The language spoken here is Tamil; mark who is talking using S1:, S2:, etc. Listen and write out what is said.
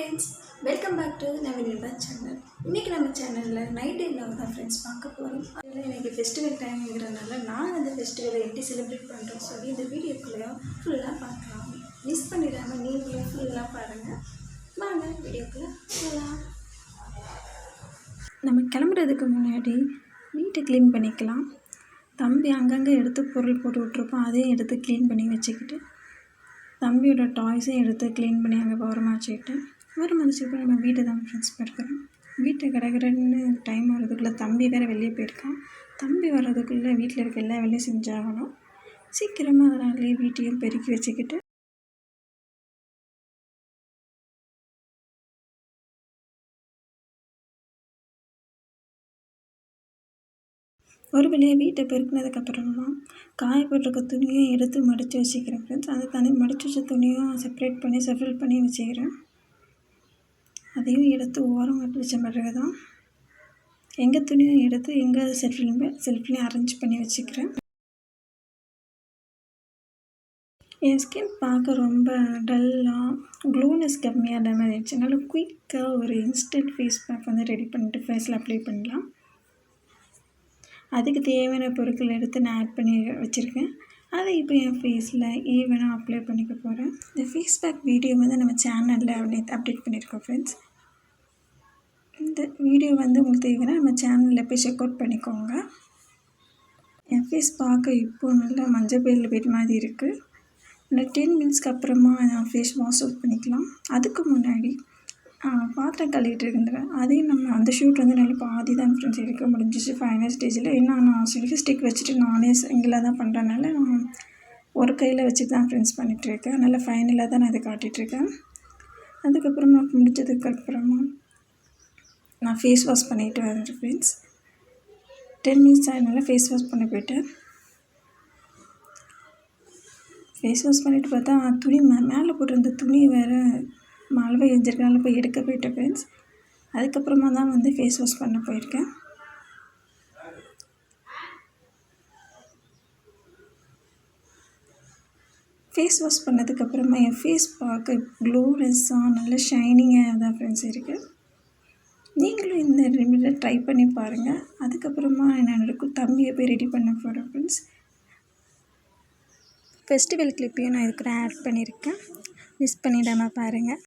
S1: ஃப்ரெண்ட்ஸ், வெல்கம் பேக் டு நவீனிபா சேனல். இன்றைக்கி நம்ம சேனலில் நைட் டைம் தான் ஃப்ரெண்ட்ஸ் பார்க்க போகிறோம். அதில் எனக்கு ஃபெஸ்டிவல் டைம்ங்கிறதுனால நான் அந்த ஃபெஸ்டிவலை எப்படி செலிப்ரேட் பண்ணுறோன்னு சொல்லி இந்த வீடியோக்குள்ளேயும் ஃபுல்லாக பார்க்கலாம். மிஸ் பண்ணிடாமல் நீங்களும் ஃபுல்லாக பாருங்கள். வாங்க வீடியோக்குள்ளே போகலாம். நம்ம கிளம்புறதுக்கு முன்னாடி வீட்டை க்ளீன் பண்ணிக்கலாம். தம்பி அங்கங்கே எடுத்து பொருள் போட்டு விட்ருப்போம், அதையும் எடுத்து க்ளீன் பண்ணி வச்சுக்கிட்டு தம்பியோட டாய்ஸையும் எடுத்து க்ளீன் பண்ணி அங்கே ஓரமாக வச்சுக்கிட்டு வச்சுக்கிட்டு நம்ம வீட்டை தான் ஃப்ரெண்ட்ஸ் போயிருக்கிறோம். வீட்டை கிடக்கிறன்னு டைம் வர்றதுக்குள்ளே தம்பி வேறு வெளியே போயிருக்கான். தம்பி வர்றதுக்குள்ளே வீட்டில் இருக்க எல்லா வேலையும் செஞ்சாகணும். சீக்கிரமாக அதனாலே வீட்டையும் பெருக்கி வச்சுக்கிட்டு ஒரு வழியாக வீட்டை பெருக்கினதுக்கப்புறமா காய போட்டிருக்க துணியை எடுத்து மடித்து வச்சுக்கிறேன் ஃப்ரெண்ட்ஸ். அந்த தனி மடித்து வச்ச துணியும் செப்பரேட் பண்ணி செஃபில் பண்ணி வச்சுக்கிறேன். அதையும் எடுத்து ஓரம் கட்டி வச்ச பிறகு தான் எங்கள் துணியும் எடுத்து எங்கள் செல்ஃப்லேயும் அரேஞ்ச் பண்ணி வச்சுக்கிறேன். என் ஸ்கின் பார்க்க ரொம்ப டல்லாக க்ளோனஸ் கம்மியான மாதிரி இருந்துச்சு. அதனால் குயிக்காக ஒரு இன்ஸ்டன்ட் ஃபேஸ் பேக் வந்து ரெடி பண்ணிட்டு ஃபேஸில் அப்ளை பண்ணலாம். அதுக்கு தேவையான பொருட்கள் எடுத்து நான் ஆட் பண்ணி வச்சுருக்கேன். அதை இப்போ என் ஃபேஸில் ஈவனாக அப்ளை பண்ணிக்க போகிறேன். இந்த ஃபேஸ் பேக் வீடியோ வந்து நம்ம சேனலில் அப்டேட் பண்ணியிருக்கோம் ஃப்ரெண்ட்ஸ். இந்த வீடியோ வந்து உங்களுக்கு தேவைன்னா நம்ம சேனலில் போய் செக் அவுட் பண்ணிக்கோங்க. என் ஃபேஸ் பார்க்க இப்போது நல்லா மஞ்சள் பயிரில் போய்ட்டு மாதிரி இருக்குது. இன்னும் 10 மினிட்ஸ்க்கு அப்புறமா நான் ஃபேஸ் வாஷ் அவுட் பண்ணிக்கலாம். அதுக்கு முன்னாடி பாத்திரம் கழுவிட்டு இருக்கின்றேன். அதையும் நம்ம அந்த ஷூட் வந்து நல்லா பாதி தான் ஃப்ரெண்ட்ஸ் எடுக்க முடிஞ்சிச்சு ஃபைனல் ஸ்டேஜில். ஏன்னா நான் செல்ஃபி ஸ்டிக் வச்சுட்டு நானே சிங்கிளாக தான் பண்ணுறதுனால நான் ஒரு கையில் வச்சு தான் ஃப்ரெண்ட்ஸ் பண்ணிகிட்ருக்கேன். நல்லா ஃபைனலாக தான் நான் இதை காட்டிகிட்ருக்கேன். அதுக்கப்புறமா முடிஞ்சதுக்கப்புறமா நான் ஃபேஸ் வாஷ் பண்ணிவிட்டு வரேன் ஃப்ரெண்ட்ஸ். 10 மினிட்ஸ் ஆகினால ஃபேஸ் வாஷ் பண்ண போயிட்டேன். ஃபேஸ் வாஷ் பண்ணிவிட்டு பார்த்தா துணி மேலே போட்டிருந்த துணி வேறு மழை பெஞ்சிருக்கனால போய் எடுக்க போயிட்டேன் ஃப்ரெண்ட்ஸ். அதுக்கப்புறமா தான் வந்து ஃபேஸ் வாஷ் பண்ண போயிருக்கேன். ஃபேஸ் வாஷ் பண்ணதுக்கப்புறமா என் ஃபேஸ் பார்க்க க்ளோனஸ்ஸாக நல்ல ஷைனிங்காக தான் ஃப்ரெண்ட்ஸ் இருக்குது. நீங்களும் இந்த ரெமிடியை ட்ரை பண்ணி பாருங்கள். அதுக்கப்புறமா என்னோட தம்பியை போய் ரெடி பண்ண போகிறேன் ஃப்ரெண்ட்ஸ். ஃபெஸ்டிவல் கிளிப்பையும் நான் இதுக்கு ஆட் பண்ணியிருக்கேன். மிஸ் பண்ணிடாமல் பாருங்கள்.